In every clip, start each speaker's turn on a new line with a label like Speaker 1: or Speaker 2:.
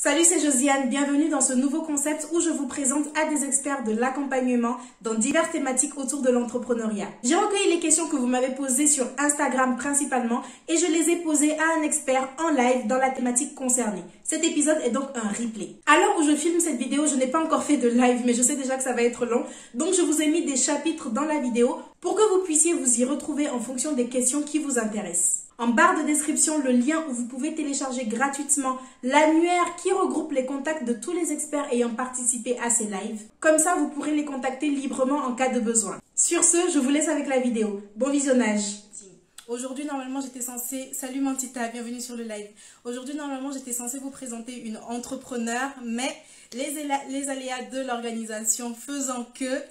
Speaker 1: Salut, c'est Josiane, bienvenue dans ce nouveau concept où je vous présente à des experts de l'accompagnement dans diverses thématiques autour de l'entrepreneuriat. J'ai recueilli les questions que vous m'avez posées sur Instagram principalement et je les ai posées à un expert en live dans la thématique concernée. Cet épisode est donc un replay. À l'heure où je filme cette vidéo, je n'ai pas encore fait de live mais je sais déjà que ça va être long, donc je vous ai mis des chapitres dans la vidéo pour que vous puissiez vous y retrouver en fonction des questions qui vous intéressent. En barre de description, le lien où vous pouvez télécharger gratuitement l'annuaire qui regroupe les contacts de tous les experts ayant participé à ces lives. Comme ça, vous pourrez les contacter librement en cas de besoin. Sur ce, je vous laisse avec la vidéo. Bon visionnage. Aujourd'hui, normalement, j'étais censée... Salut Mantita, bienvenue sur le live. Aujourd'hui, normalement, j'étais censée vous présenter une entrepreneur, mais les aléas de l'organisation faisant que...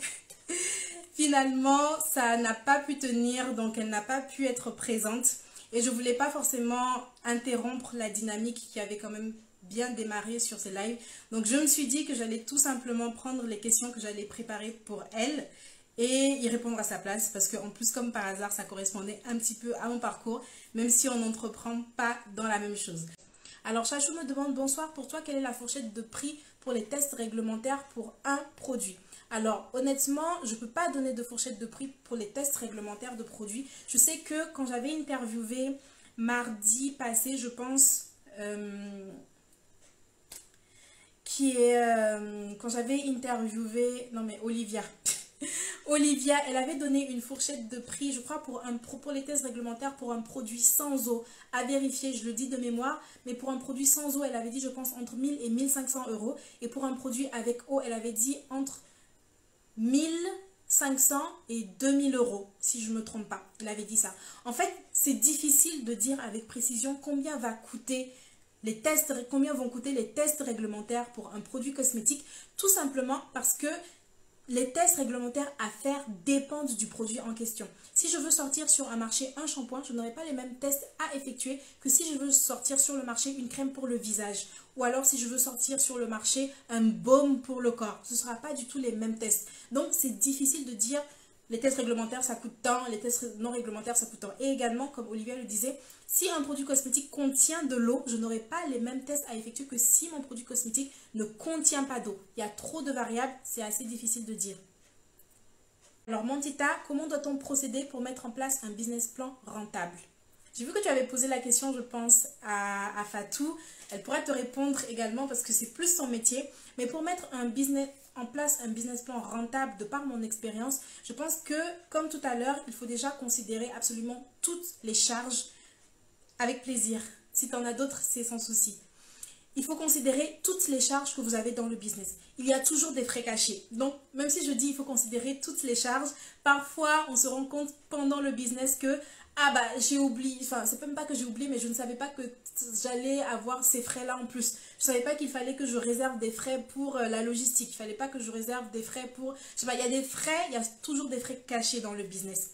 Speaker 1: Finalement, ça n'a pas pu tenir, donc elle n'a pas pu être présente. Et je voulais pas forcément interrompre la dynamique qui avait quand même bien démarré sur ces lives. Donc je me suis dit que j'allais tout simplement prendre les questions que j'allais préparer pour elle et y répondre à sa place. Parce qu'en plus, comme par hasard, ça correspondait un petit peu à mon parcours, même si on n'entreprend pas dans la même chose. Alors Chachou me demande, bonsoir, pour toi, quelle est la fourchette de prix pour les tests réglementaires pour un produit? Alors honnêtement, je ne peux pas donner de fourchette de prix pour les tests réglementaires de produits. Je sais que quand j'avais interviewé mardi passé, je pense, quand j'avais interviewé, non mais Olivia, Olivia, elle avait donné une fourchette de prix, je crois, pour les tests réglementaires pour un produit sans eau, à vérifier, je le dis de mémoire, mais pour un produit sans eau, elle avait dit, je pense, entre 1000 et 1500 euros, et pour un produit avec eau, elle avait dit entre 1500 et 2000 euros, si je ne me trompe pas. Elle avait dit ça. En fait, c'est difficile de dire avec précision combien vont coûter les tests réglementaires pour un produit cosmétique, tout simplement parce que les tests réglementaires à faire dépendent du produit en question. Si je veux sortir sur un marché un shampoing, je n'aurai pas les mêmes tests à effectuer que si je veux sortir sur le marché une crème pour le visage. Ou alors si je veux sortir sur le marché un baume pour le corps. Ce ne sera pas du tout les mêmes tests. Donc c'est difficile de dire les tests réglementaires ça coûte tant, les tests non réglementaires ça coûte tant. Et également, comme Olivia le disait, si un produit cosmétique contient de l'eau, je n'aurai pas les mêmes tests à effectuer que si mon produit cosmétique ne contient pas d'eau. Il y a trop de variables, c'est assez difficile de dire. Alors Mantita, comment doit-on procéder pour mettre en place un business plan rentable? J'ai vu que tu avais posé la question, je pense, à Fatou. Elle pourrait te répondre également parce que c'est plus son métier. Mais pour mettre en place un business plan rentable de par mon expérience, je pense que, comme tout à l'heure, il faut déjà considérer absolument toutes les charges avec plaisir. Si tu en as d'autres, c'est sans souci. Il faut considérer toutes les charges que vous avez dans le business. Il y a toujours des frais cachés. Donc, même si je dis il faut considérer toutes les charges, parfois on se rend compte pendant le business que ah bah j'ai oublié, enfin c'est même pas que j'ai oublié, mais je ne savais pas que j'allais avoir ces frais-là en plus. Je ne savais pas qu'il fallait que je réserve des frais pour la logistique. Il ne fallait pas que je réserve des frais pour... Je sais pas, il y a des frais, il y a toujours des frais cachés dans le business.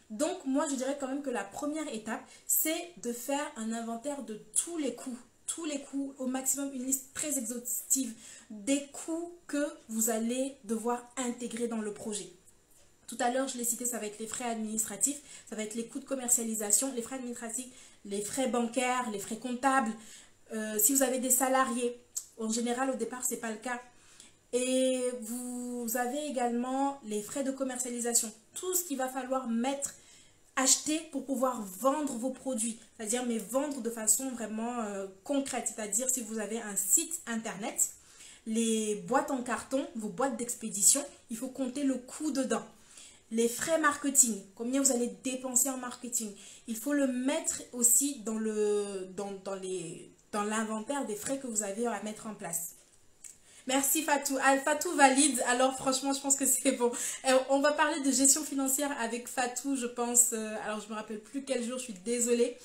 Speaker 1: Donc moi je dirais quand même que la première étape, c'est de faire un inventaire de tous les coûts, au maximum une liste très exhaustive des coûts que vous allez devoir intégrer dans le projet. Tout à l'heure, je l'ai cité, ça va être les frais administratifs, ça va être les coûts de commercialisation, les frais administratifs, les frais bancaires, les frais comptables. Si vous avez des salariés, en général, au départ, ce n'est pas le cas. Et vous avez également les frais de commercialisation. Tout ce qu'il va falloir acheter pour pouvoir vendre vos produits. C'est-à-dire, mais vendre de façon vraiment concrète. C'est-à-dire, si vous avez un site internet, les boîtes en carton, vos boîtes d'expédition, il faut compter le coût dedans. Les frais marketing, combien vous allez dépenser en marketing. Il faut le mettre aussi dans l'inventaire des frais que vous avez à mettre en place. Merci Fatou. Fatou valide, alors franchement je pense que c'est bon. On va parler de gestion financière avec Fatou, je pense. Alors je ne me rappelle plus quel jour, je suis désolée.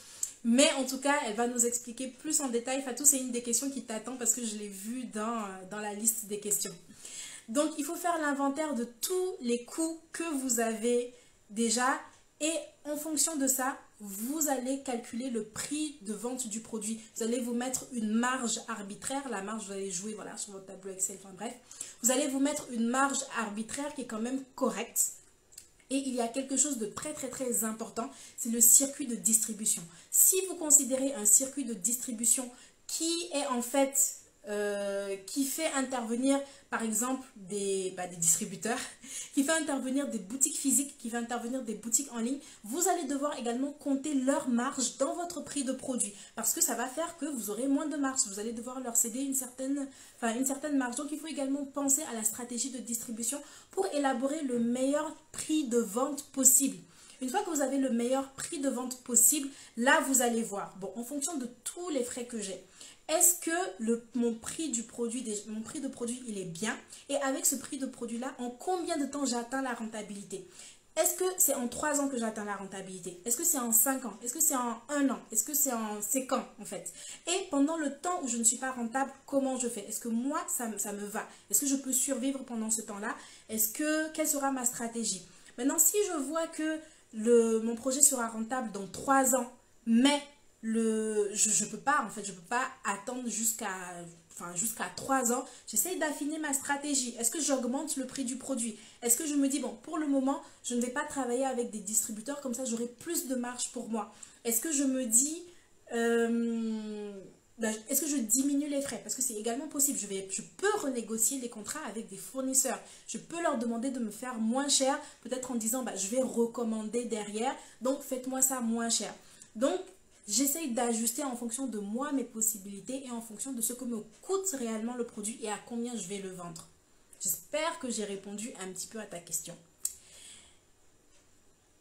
Speaker 1: Mais en tout cas, elle va nous expliquer plus en détail. Fatou, c'est une des questions qui t'attend parce que je l'ai vue dans la liste des questions. Donc, il faut faire l'inventaire de tous les coûts que vous avez déjà et en fonction de ça, vous allez calculer le prix de vente du produit. Vous allez vous mettre une marge arbitraire. La marge, vous allez jouer voilà, sur votre tableau Excel, enfin bref. Vous allez vous mettre une marge arbitraire qui est quand même correcte. Et il y a quelque chose de très très très important, c'est le circuit de distribution. Si vous considérez un circuit de distribution qui est en fait qui fait intervenir par exemple des distributeurs, qui fait intervenir des boutiques physiques, qui fait intervenir des boutiques en ligne, vous allez devoir également compter leur marge dans votre prix de produit parce que ça va faire que vous aurez moins de marge. Vous allez devoir leur céder une certaine marge. Donc il faut également penser à la stratégie de distribution pour élaborer le meilleur prix de vente possible. Une fois que vous avez le meilleur prix de vente possible, là vous allez voir, bon, en fonction de tous les frais que j'ai, est-ce que mon prix de produit il est bien? Et avec ce prix de produit là, en combien de temps j'atteins la rentabilité? Est-ce que c'est en 3 ans que j'atteins la rentabilité? Est-ce que c'est en 5 ans? Est-ce que c'est en 1 an? Est-ce que c'est quand en fait? Et pendant le temps où je ne suis pas rentable, comment je fais? Est-ce que moi ça me va? Est-ce que je peux survivre pendant ce temps-là? Quelle sera ma stratégie? Maintenant, si je vois que mon projet sera rentable dans 3 ans, mais je peux pas attendre jusqu'à 3 ans. J'essaye d'affiner ma stratégie. Est-ce que j'augmente le prix du produit? Est-ce que je me dis, bon, pour le moment, je ne vais pas travailler avec des distributeurs, comme ça j'aurai plus de marge pour moi? Est-ce que je me dis, est-ce que je diminue les frais? Parce que c'est également possible. Je peux renégocier les contrats avec des fournisseurs. Je peux leur demander de me faire moins cher, peut-être en disant, je vais recommander derrière, donc faites-moi ça moins cher. Donc, j'essaye d'ajuster en fonction de moi, mes possibilités et en fonction de ce que me coûte réellement le produit et à combien je vais le vendre. J'espère que j'ai répondu un petit peu à ta question.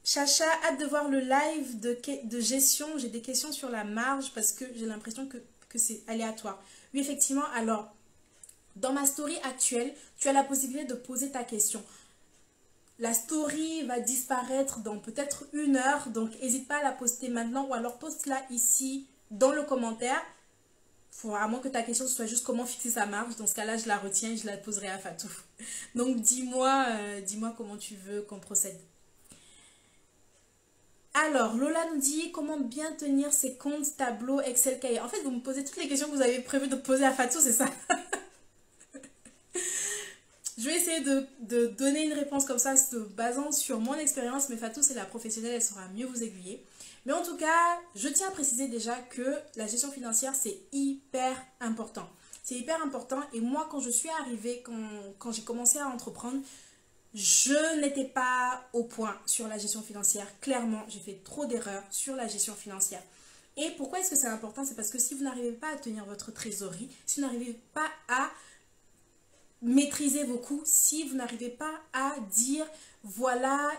Speaker 1: Chacha, hâte de voir le live de gestion. J'ai des questions sur la marge parce que j'ai l'impression que c'est aléatoire. Oui, effectivement, alors, dans ma story actuelle, tu as la possibilité de poser ta question. La story va disparaître dans peut-être 1 heure, donc n'hésite pas à la poster maintenant ou alors poste-la ici dans le commentaire. À moins que ta question soit juste comment fixer sa marge, dans ce cas-là, je la retiens et je la poserai à Fatou. Donc dis-moi comment tu veux qu'on procède. Alors, Lola nous dit comment bien tenir ses comptes, tableaux, Excel, cahier. En fait, vous me posez toutes les questions que vous avez prévu de poser à Fatou, c'est ça? Je vais essayer de donner une réponse comme ça, se basant sur mon expérience, mais Fatou, c'est la professionnelle, elle saura mieux vous aiguiller. Mais en tout cas, je tiens à préciser déjà que la gestion financière, c'est hyper important. C'est hyper important et moi, quand je suis arrivée, quand j'ai commencé à entreprendre, je n'étais pas au point sur la gestion financière. Clairement, j'ai fait trop d'erreurs sur la gestion financière. Et pourquoi est-ce que c'est important? C'est parce que si vous n'arrivez pas à tenir votre trésorerie, si vous n'arrivez pas à maîtriser vos coûts, si vous n'arrivez pas à dire voilà,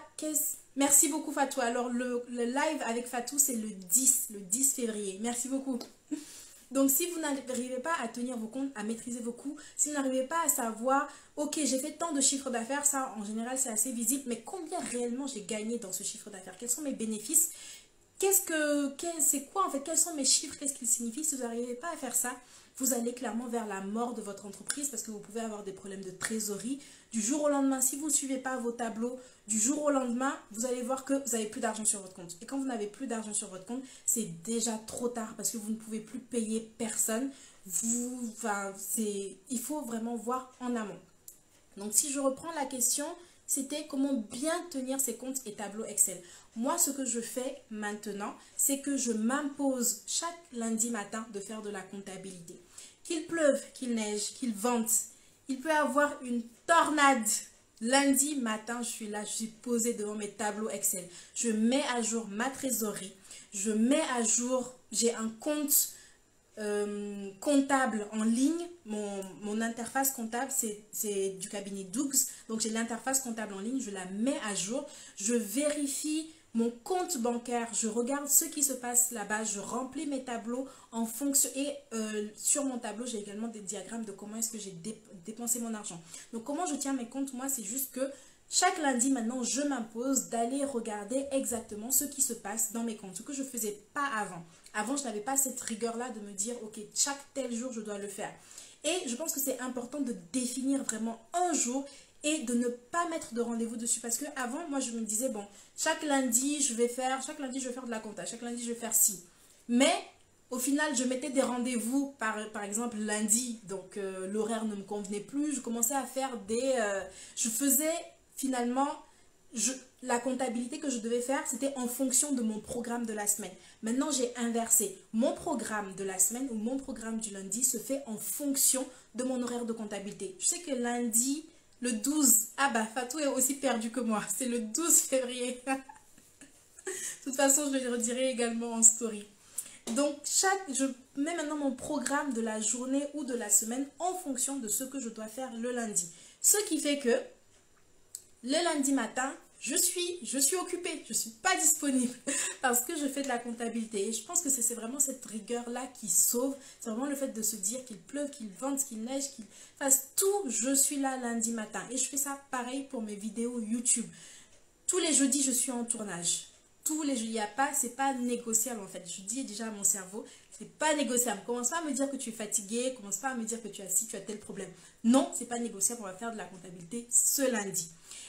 Speaker 1: merci beaucoup Fatou. Alors le live avec Fatou c'est le 10 février. Merci beaucoup. Donc si vous n'arrivez pas à tenir vos comptes, à maîtriser vos coûts, si vous n'arrivez pas à savoir ok, j'ai fait tant de chiffre d'affaires, ça en général c'est assez visible, mais combien réellement j'ai gagné dans ce chiffre d'affaires, quels sont mes bénéfices, c'est quoi en fait, quels sont mes chiffres, qu'est-ce qu'ils signifient? Si vous n'arrivez pas à faire ça, vous allez clairement vers la mort de votre entreprise parce que vous pouvez avoir des problèmes de trésorerie. Du jour au lendemain, si vous ne suivez pas vos tableaux, du jour au lendemain, vous allez voir que vous n'avez plus d'argent sur votre compte. Et quand vous n'avez plus d'argent sur votre compte, c'est déjà trop tard parce que vous ne pouvez plus payer personne. Il faut vraiment voir en amont. Donc si je reprends la question, c'était comment bien tenir ses comptes et tableaux Excel. Moi, ce que je fais maintenant, c'est que je m'impose chaque lundi matin de faire de la comptabilité. Qu'il pleuve, qu'il neige, qu'il vente, il peut y avoir une tornade. Lundi matin, je suis là, je suis posée devant mes tableaux Excel. Je mets à jour ma trésorerie. Je mets à jour, j'ai un compte comptable en ligne. Mon interface comptable, c'est du cabinet Dougs. Donc, j'ai l'interface comptable en ligne. Je la mets à jour. Je vérifie mon compte bancaire, je regarde ce qui se passe là-bas, je remplis mes tableaux en fonction et sur mon tableau, j'ai également des diagrammes de comment est-ce que j'ai dépensé mon argent. Donc, comment je tiens mes comptes? Moi, c'est juste que chaque lundi, maintenant, je m'impose d'aller regarder exactement ce qui se passe dans mes comptes, ce que je ne faisais pas avant. Avant, je n'avais pas cette rigueur-là de me dire, ok, chaque tel jour, je dois le faire. Et je pense que c'est important de définir vraiment un jour et de ne pas mettre de rendez-vous dessus. Parce que avant, moi, je me disais, bon, chaque lundi, je vais faire de la compta, chaque lundi, je vais faire ci. Mais au final, je mettais des rendez-vous, par exemple, lundi. Donc, l'horaire ne me convenait plus. Je commençais à faire je faisais finalement, la comptabilité que je devais faire, c'était en fonction de mon programme de la semaine. Maintenant, j'ai inversé. Mon programme de la semaine ou mon programme du lundi se fait en fonction de mon horaire de comptabilité. Je sais que lundi, le 12, ah bah Fatou est aussi perdu que moi. C'est le 12 février. De toute façon, je le redirai également en story. Donc, je mets maintenant mon programme de la journée ou de la semaine en fonction de ce que je dois faire le lundi. Ce qui fait que le lundi matin, je suis occupée, je ne suis pas disponible parce que je fais de la comptabilité. Et je pense que c'est vraiment cette rigueur-là qui sauve. C'est vraiment le fait de se dire qu'il pleuve, qu'il vente, qu'il neige, qu'il fasse tout. Je suis là lundi matin. Et je fais ça pareil pour mes vidéos YouTube. Tous les jeudis, je suis en tournage. Tous les jeudis, c'est pas négociable en fait. Je dis déjà à mon cerveau, c'est pas négociable. Commence pas à me dire que tu es fatigué, commence pas à me dire que tu as tel problème. Non, c'est pas négociable, on va faire de la comptabilité ce lundi.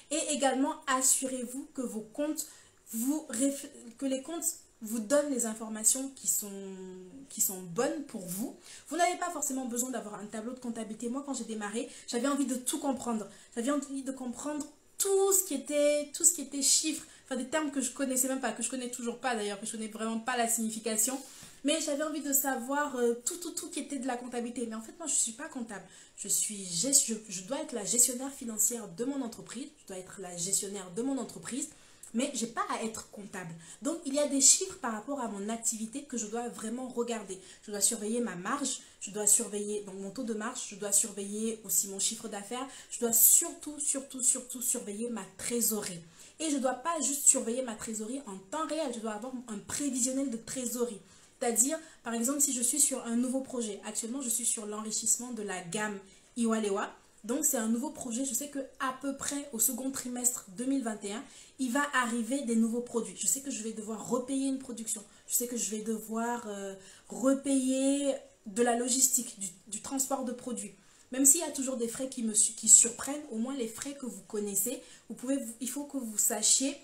Speaker 1: Et également, assurez-vous que vos comptes, que les comptes vous donnent les informations qui sont bonnes pour vous. Vous n'avez pas forcément besoin d'avoir un tableau de comptabilité. Moi, quand j'ai démarré, j'avais envie de tout comprendre. J'avais envie de comprendre tout ce qui était chiffres, enfin des termes que je connaissais même pas, que je connais toujours pas d'ailleurs, que je connais vraiment pas la signification. Mais j'avais envie de savoir tout qui était de la comptabilité. Mais en fait, moi, je ne suis pas comptable. Je dois être la gestionnaire financière de mon entreprise. Je dois être la gestionnaire de mon entreprise. Mais je n'ai pas à être comptable. Donc, il y a des chiffres par rapport à mon activité que je dois vraiment regarder. Je dois surveiller ma marge. Je dois surveiller donc, mon taux de marge. Je dois surveiller aussi mon chiffre d'affaires. Je dois surtout surveiller ma trésorerie. Et je ne dois pas juste surveiller ma trésorerie en temps réel. Je dois avoir un prévisionnel de trésorerie. C'est-à-dire, par exemple, si je suis sur un nouveau projet, actuellement, je suis sur l'enrichissement de la gamme Iwalewa. Donc, c'est un nouveau projet. Je sais qu'à peu près au second trimestre 2021, il va arriver des nouveaux produits. Je sais que je vais devoir repayer une production. Je sais que je vais devoir repayer de la logistique, du transport de produits. Même s'il y a toujours des frais qui surprennent, au moins les frais que vous connaissez, il faut que vous sachiez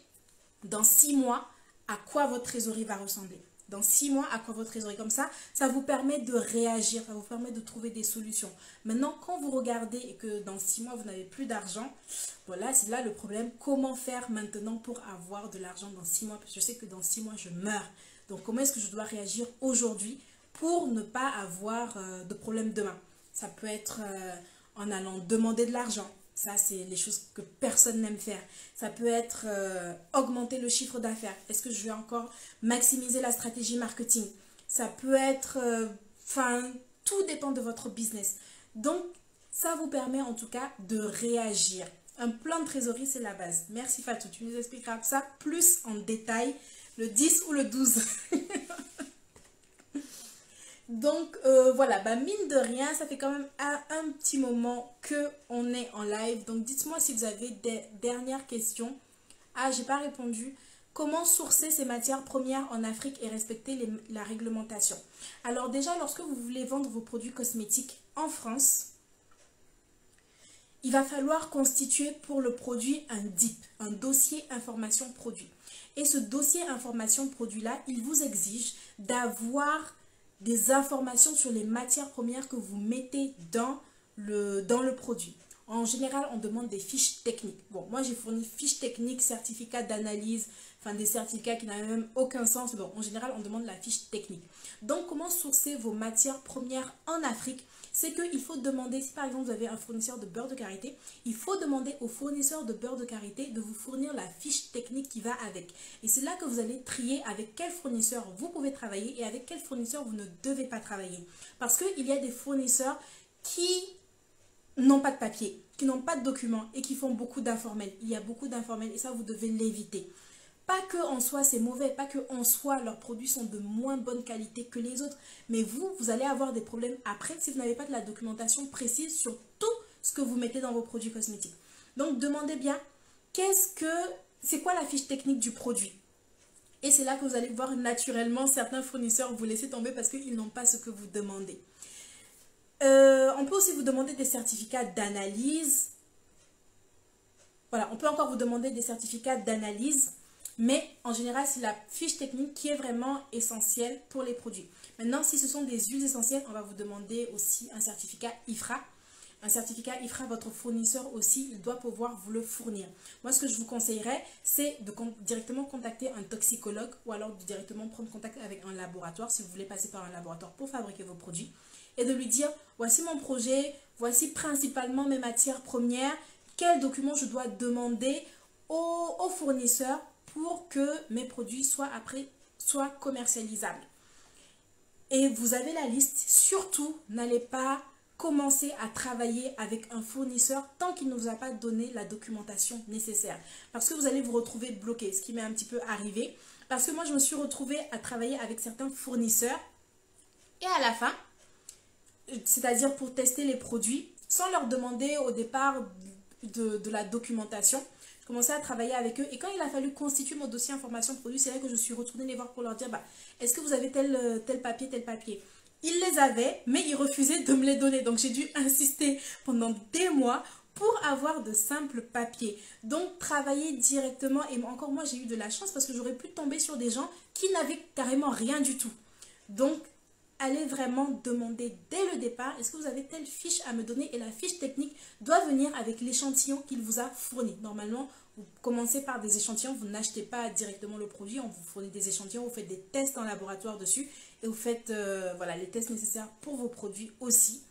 Speaker 1: dans 6 mois à quoi votre trésorerie va ressembler. Dans 6 mois, à quoi votre trésorerie. Comme ça vous permet de réagir, ça vous permet de trouver des solutions. Maintenant, quand vous regardez et que dans 6 mois, vous n'avez plus d'argent, voilà, c'est là le problème. Comment faire maintenant pour avoir de l'argent dans 6 mois? Parce que je sais que dans 6 mois, je meurs. Donc, comment est-ce que je dois réagir aujourd'hui pour ne pas avoir de problème demain? Ça peut être en allant demander de l'argent. Ça, c'est les choses que personne n'aime faire. Ça peut être augmenter le chiffre d'affaires. Est-ce que je vais encore maximiser la stratégie marketing? Ça peut être... tout dépend de votre business. Donc, ça vous permet en tout cas de réagir. Un plan de trésorerie, c'est la base. Merci Fatou. Tu nous expliqueras ça plus en détail le 10 ou le 12. Donc voilà, mine de rien, ça fait quand même un petit moment qu'on est en live. Donc dites-moi si vous avez des dernières questions. Ah, j'ai pas répondu. Comment sourcer ces matières premières en Afrique et respecter la réglementation? Alors déjà, lorsque vous voulez vendre vos produits cosmétiques en France, il va falloir constituer pour le produit un DIP, un dossier information produit. Et ce dossier information produit-là, il vous exige d'avoir des informations sur les matières premières que vous mettez dans le produit. En général, on demande des fiches techniques. Bon, moi, j'ai fourni fiches techniques, certificats d'analyse, enfin des certificats qui n'avaient même aucun sens. Bon, en général, on demande la fiche technique. Donc, comment sourcer vos matières premières en Afrique? C'est qu'il faut demander, si par exemple vous avez un fournisseur de beurre de karité, il faut demander au fournisseur de beurre de karité de vous fournir la fiche technique qui va avec. Et c'est là que vous allez trier avec quel fournisseur vous pouvez travailler et avec quel fournisseur vous ne devez pas travailler. Parce qu'il y a des fournisseurs qui n'ont pas de papier, qui n'ont pas de documents et qui font beaucoup d'informels. Il y a beaucoup d'informels et ça, vous devez l'éviter. Pas que en soi c'est mauvais, pas que en soi leurs produits sont de moins bonne qualité que les autres, mais vous allez avoir des problèmes après si vous n'avez pas de la documentation précise sur tout ce que vous mettez dans vos produits cosmétiques. Donc demandez bien c'est quoi la fiche technique du produit. Et c'est là que vous allez voir naturellement certains fournisseurs vous laisser tomber parce qu'ils n'ont pas ce que vous demandez. On peut aussi vous demander des certificats d'analyse. Voilà, on peut encore vous demander des certificats d'analyse. Mais en général, c'est la fiche technique qui est vraiment essentielle pour les produits. Maintenant, si ce sont des huiles essentielles, on va vous demander aussi un certificat IFRA. un certificat IFRA, votre fournisseur aussi, il doit pouvoir vous le fournir. Moi, ce que je vous conseillerais, c'est de directement contacter un toxicologue ou alors de directement prendre contact avec un laboratoire si vous voulez passer par un laboratoire pour fabriquer vos produits et de lui dire, voici mon projet, voici principalement mes matières premières, quels documents je dois demander au fournisseur pour que mes produits soient commercialisables. Et vous avez la liste. Surtout, n'allez pas commencer à travailler avec un fournisseur tant qu'il ne vous a pas donné la documentation nécessaire. Parce que vous allez vous retrouver bloqué, ce qui m'est un petit peu arrivé. Parce que moi, je me suis retrouvée à travailler avec certains fournisseurs. Et à la fin, c'est-à-dire pour tester les produits, sans leur demander au départ de la documentation, je commençais à travailler avec eux. Et quand il a fallu constituer mon dossier information produit, c'est là que je suis retournée les voir pour leur dire, est-ce que vous avez tel papier, tel papier? Ils les avaient, mais ils refusaient de me les donner. Donc, j'ai dû insister pendant des mois pour avoir de simples papiers. Donc, travailler directement. Et encore moi, j'ai eu de la chance parce que j'aurais pu tomber sur des gens qui n'avaient carrément rien du tout. Donc, allez vraiment demander dès le départ, est-ce que vous avez telle fiche à me donner? Et la fiche technique doit venir avec l'échantillon qu'il vous a fourni. Normalement, vous commencez par des échantillons, vous n'achetez pas directement le produit, on vous fournit des échantillons, vous faites des tests en laboratoire dessus et vous faites voilà, les tests nécessaires pour vos produits aussi.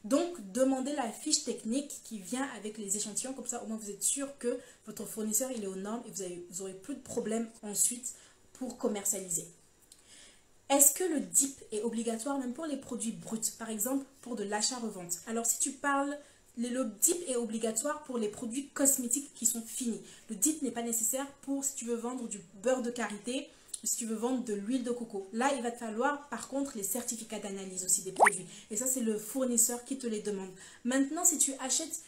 Speaker 1: Donc, demandez la fiche technique qui vient avec les échantillons, comme ça au moins vous êtes sûr que votre fournisseur il est aux normes et vous n'aurez plus de problème ensuite pour commercialiser. Est-ce que le DIP est obligatoire même pour les produits bruts, par exemple pour de l'achat-revente? Alors si tu parles, le DIP est obligatoire pour les produits cosmétiques qui sont finis. Le DIP n'est pas nécessaire pour si tu veux vendre du beurre de karité, si tu veux vendre de l'huile de coco. Là, il va te falloir par contre les certificats d'analyse aussi des produits. Et ça, c'est le fournisseur qui te les demande. Maintenant, si tu achètes,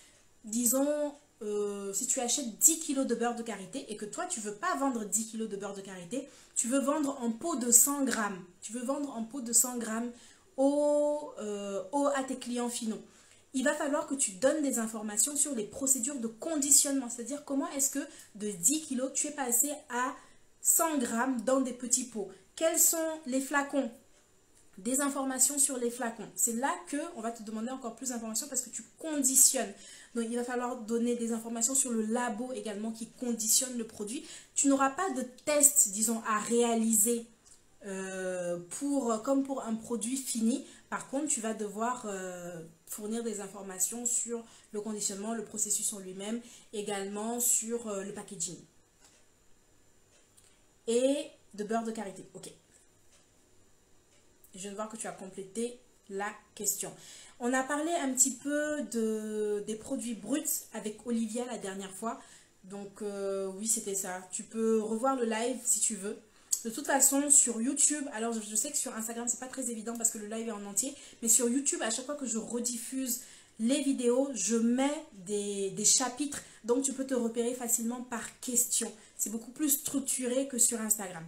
Speaker 1: disons, si tu achètes 10 kg de beurre de karité et que toi, tu ne veux pas vendre 10 kg de beurre de karité, tu veux vendre en pot de 100 grammes. Tu veux vendre en pot de 100 grammes à tes clients finaux. Il va falloir que tu donnes des informations sur les procédures de conditionnement. C'est-à-dire comment est-ce que de 10 kg, tu es passé à 100 grammes dans des petits pots. Quels sont les flacons? Des informations sur les flacons. C'est là qu'on va te demander encore plus d'informations parce que tu conditionnes. Donc, il va falloir donner des informations sur le labo également qui conditionne le produit. Tu n'auras pas de test, disons, à réaliser comme pour un produit fini. Par contre, tu vas devoir fournir des informations sur le conditionnement, le processus en lui-même, également sur le packaging. Et de beurre de karité. Ok. Je viens de voir que tu as complété la question. On a parlé un petit peu des produits bruts avec Olivia la dernière fois. Donc oui, c'était ça. Tu peux revoir le live si tu veux. De toute façon, sur YouTube, alors je sais que sur Instagram, c'est pas très évident parce que le live est en entier. Mais sur YouTube, à chaque fois que je rediffuse les vidéos, je mets des chapitres. Donc, tu peux te repérer facilement par question. C'est beaucoup plus structuré que sur Instagram.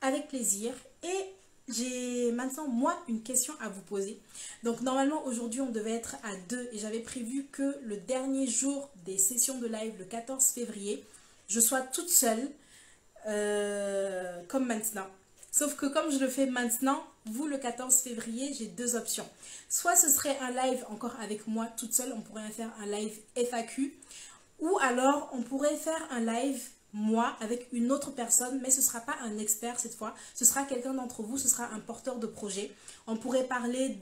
Speaker 1: Avec plaisir. Et j'ai maintenant, moi, une question à vous poser. Donc, normalement, aujourd'hui, on devait être à 2 et j'avais prévu que le dernier jour des sessions de live, le 14 février, je sois toute seule, comme maintenant. Sauf que comme je le fais maintenant, vous, le 14 février, j'ai deux options. Soit ce serait un live encore avec moi toute seule, on pourrait faire un live FAQ. Ou alors, on pourrait faire un live moi avec une autre personne, mais ce ne sera pas un expert cette fois, ce sera quelqu'un d'entre vous, ce sera un porteur de projet. On pourrait parler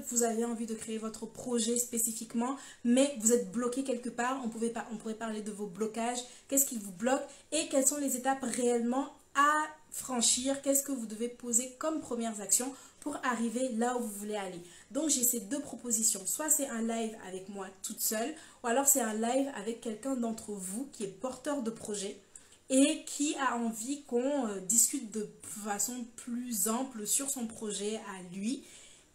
Speaker 1: vous avez envie de créer votre projet spécifiquement, mais vous êtes bloqué quelque part, on pourrait parler de vos blocages, qu'est-ce qui vous bloque et quelles sont les étapes réellement à franchir, qu'est-ce que vous devez poser comme premières actions pour arriver là où vous voulez aller. Donc j'ai ces deux propositions, soit c'est un live avec moi toute seule, ou alors c'est un live avec quelqu'un d'entre vous qui est porteur de projet et qui a envie qu'on discute de façon plus ample sur son projet à lui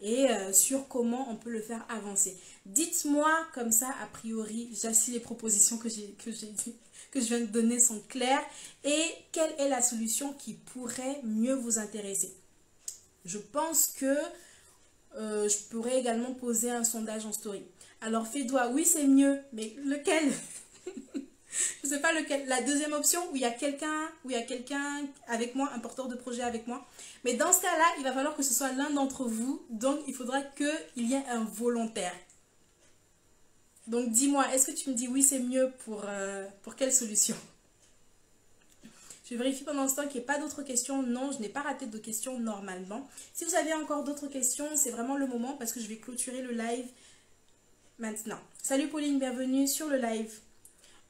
Speaker 1: et sur comment on peut le faire avancer. Dites-moi comme ça, a priori, si les propositions que je viens de donner sont claires et quelle est la solution qui pourrait mieux vous intéresser. Je pense que je pourrais également poser un sondage en story. Alors fais doigt, oui c'est mieux, mais lequel? Je ne sais pas lequel. La deuxième option où il y a quelqu'un avec moi, un porteur de projet avec moi. Mais dans ce cas-là, il va falloir que ce soit l'un d'entre vous. Donc, il faudra qu'il y ait un volontaire. Donc dis-moi, est-ce que tu me dis oui c'est mieux pour quelle solution? Je vérifie pendant ce temps qu'il n'y ait pas d'autres questions. Non, je n'ai pas raté de questions normalement. Si vous avez encore d'autres questions, c'est vraiment le moment parce que je vais clôturer le live maintenant. Salut Pauline, bienvenue sur le live.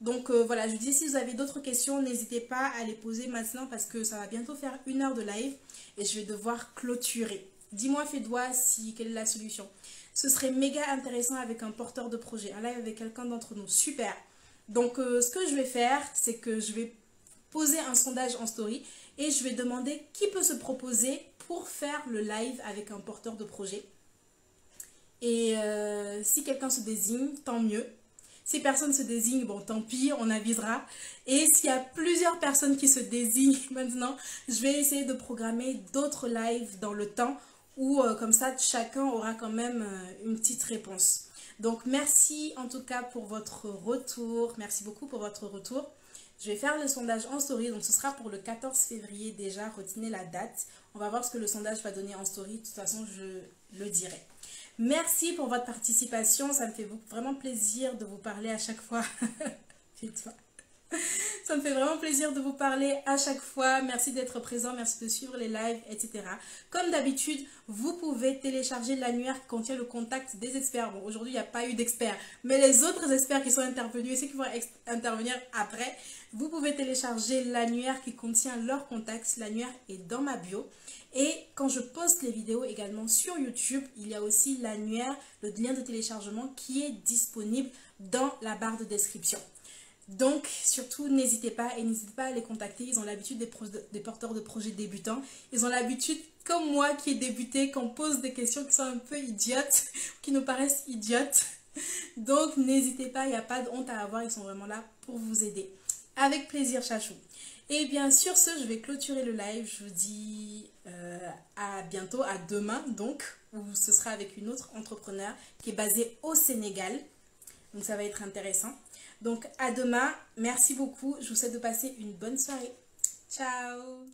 Speaker 1: Donc voilà, je vous dis, si vous avez d'autres questions, n'hésitez pas à les poser maintenant parce que ça va bientôt faire 1 heure de live et je vais devoir clôturer. Dis-moi Fédois quelle est la solution. Ce serait méga intéressant avec un porteur de projet, un live avec quelqu'un d'entre nous. Super. Donc ce que je vais faire, c'est que je vais poser un sondage en story et je vais demander qui peut se proposer pour faire le live avec un porteur de projet. Et si quelqu'un se désigne, tant mieux. Si personne se désigne, bon tant pis, on avisera. Et s'il y a plusieurs personnes qui se désignent maintenant, je vais essayer de programmer d'autres lives dans le temps où comme ça chacun aura quand même une petite réponse. Donc merci en tout cas pour votre retour. Merci beaucoup pour votre retour. Je vais faire le sondage en story, donc ce sera pour le 14 février déjà, retenez la date. On va voir ce que le sondage va donner en story, de toute façon je le dirai. Merci pour votre participation, ça me fait vraiment plaisir de vous parler à chaque fois. Ça me fait vraiment plaisir de vous parler à chaque fois. Merci d'être présent, merci de suivre les lives, etc. Comme d'habitude, vous pouvez télécharger l'annuaire qui contient le contact des experts. Bon, aujourd'hui, il n'y a pas eu d'experts, mais les autres experts qui sont intervenus et ceux qui vont intervenir après, vous pouvez télécharger l'annuaire qui contient leurs contacts. L'annuaire est dans ma bio. Et quand je poste les vidéos également sur YouTube, il y a aussi l'annuaire, le lien de téléchargement qui est disponible dans la barre de description. Donc, surtout, n'hésitez pas à les contacter. Ils ont l'habitude des porteurs de projets débutants. Ils ont l'habitude, comme moi qui ai débuté, qu'on pose des questions qui sont un peu idiotes, qui nous paraissent idiotes. Donc, n'hésitez pas, il n'y a pas de honte à avoir. Ils sont vraiment là pour vous aider. Avec plaisir, chachou. Et bien, sur ce, je vais clôturer le live. Je vous dis à bientôt, à demain, donc, où ce sera avec une autre entrepreneur qui est basée au Sénégal. Donc, ça va être intéressant. Donc, à demain. Merci beaucoup. Je vous souhaite de passer une bonne soirée. Ciao!